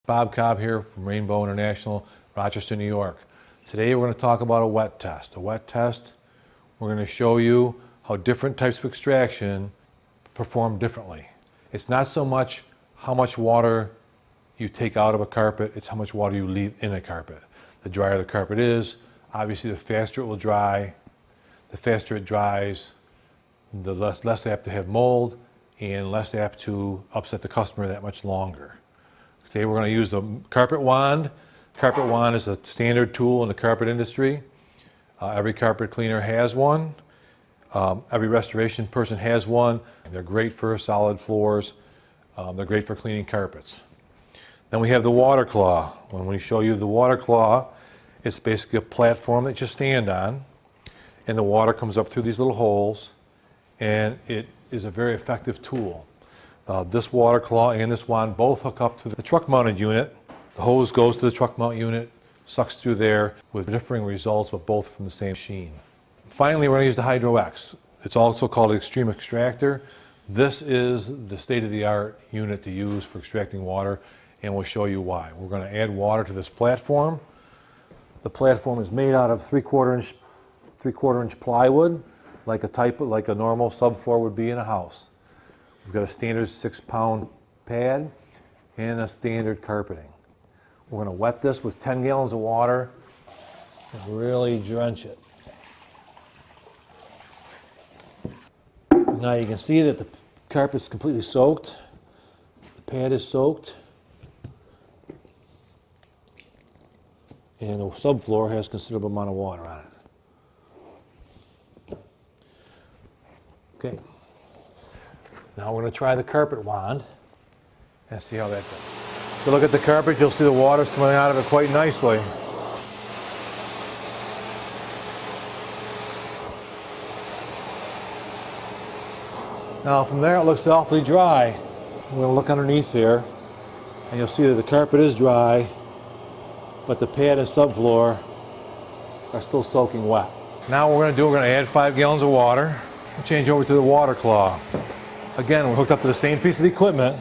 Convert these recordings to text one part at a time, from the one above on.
Bob Cobb here from Rainbow International, Rochester, New York. Today we're going to talk about a wet test. A wet test, we're going to show you how different types of extraction perform differently. It's not so much how much water you take out of a carpet, it's how much water you leave in a carpet. The drier the carpet is, obviously the faster it will dry. The faster it dries, the less apt to have mold and less apt to upset the customer that much longer. Today we're going to use the carpet wand. Carpet wand is a standard tool in the carpet industry. Every carpet cleaner has one. Every restoration person has one. They're great for solid floors. They're great for cleaning carpets. Then we have the water claw. When we show you the water claw, it's basically a platform that you stand on, and the water comes up through these little holes, and it is a very effective tool. This water claw and this wand both hook up to the truck mounted unit. The hose goes to the truck mount unit, sucks through there with differing results, but both from the same machine. Finally, we're going to use the Hydro X. It's also called an Extreme Extractor. This is the state-of-the-art unit to use for extracting water, and we'll show you why. We're going to add water to this platform. The platform is made out of three-quarter inch plywood, like a normal subfloor would be in a house. We've got a standard 6-pound pad and a standard carpeting. We're going to wet this with 10 gallons of water and really drench it. Now you can see that the carpet is completely soaked. The pad is soaked. And the subfloor has a considerable amount of water on it. Okay. Now we're going to try the carpet wand and see how that goes. If you look at the carpet, you'll see the water's coming out of it quite nicely. Now from there it looks awfully dry. We're going to look underneath there and you'll see that the carpet is dry, but the pad and subfloor are still soaking wet. Now what we're going to add 5 gallons of water and change over to the water claw. Again, we're hooked up to the same piece of equipment.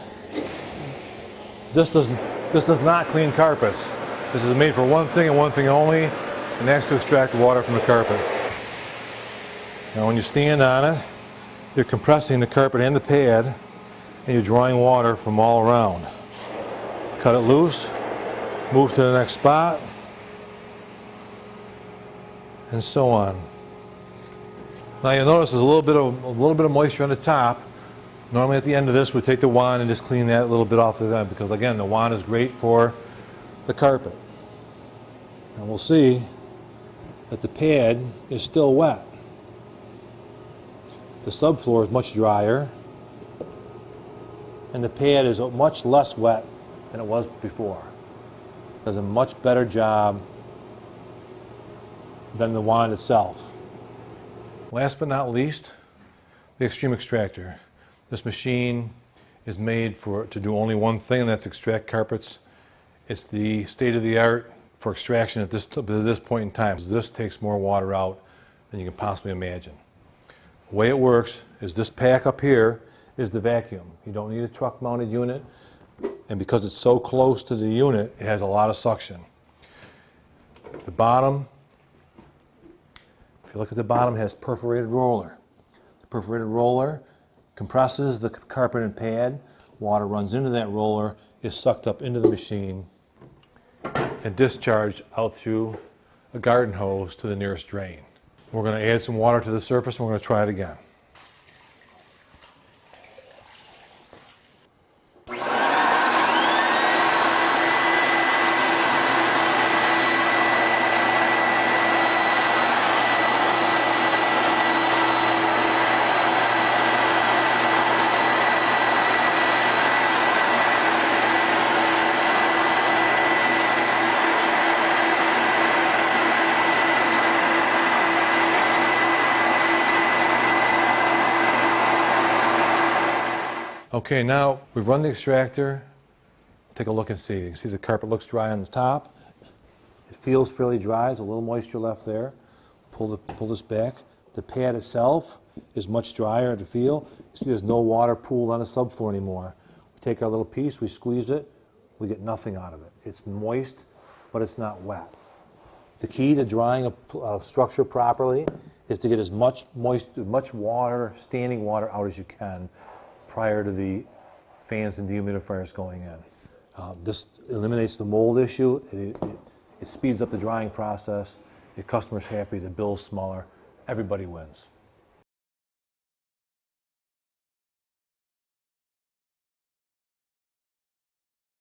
This does not clean carpets. This is made for one thing and one thing only, and that's to extract water from the carpet. Now when you stand on it, you're compressing the carpet and the pad, and you're drawing water from all around. Cut it loose, move to the next spot, and so on. Now you'll notice there's a little bit of moisture on the top. Normally at the end of this, we take the wand and just clean that little bit off of the end, because again, the wand is great for the carpet. And we'll see that the pad is still wet. The subfloor is much drier, and the pad is much less wet than it was before. It does a much better job than the wand itself. Last but not least, the Extreme Extractor. This machine is made to do only one thing, and that's extract carpets. It's the state-of-the-art for extraction at this point in time. This takes more water out than you can possibly imagine. The way it works is this pack up here is the vacuum. You don't need a truck-mounted unit, and because it's so close to the unit, it has a lot of suction. The bottom, if you look at the bottom, it has perforated roller. The perforated roller compresses the carpet and pad, water runs into that roller, is sucked up into the machine, and discharged out through a garden hose to the nearest drain. We're going to add some water to the surface and we're going to try it again. Okay, now we've run the extractor. Take a look and see. You can see the carpet looks dry on the top. It feels fairly dry. There's a little moisture left there. Pull this back. The pad itself is much drier to feel. You see there's no water pooled on the subfloor anymore. We take our little piece, we squeeze it, we get nothing out of it. It's moist, but it's not wet. The key to drying a structure properly is to get as much water, standing water out as you can prior to the fans and dehumidifiers going in. This eliminates the mold issue. It speeds up the drying process. Your customer's happy, the bill's smaller. Everybody wins.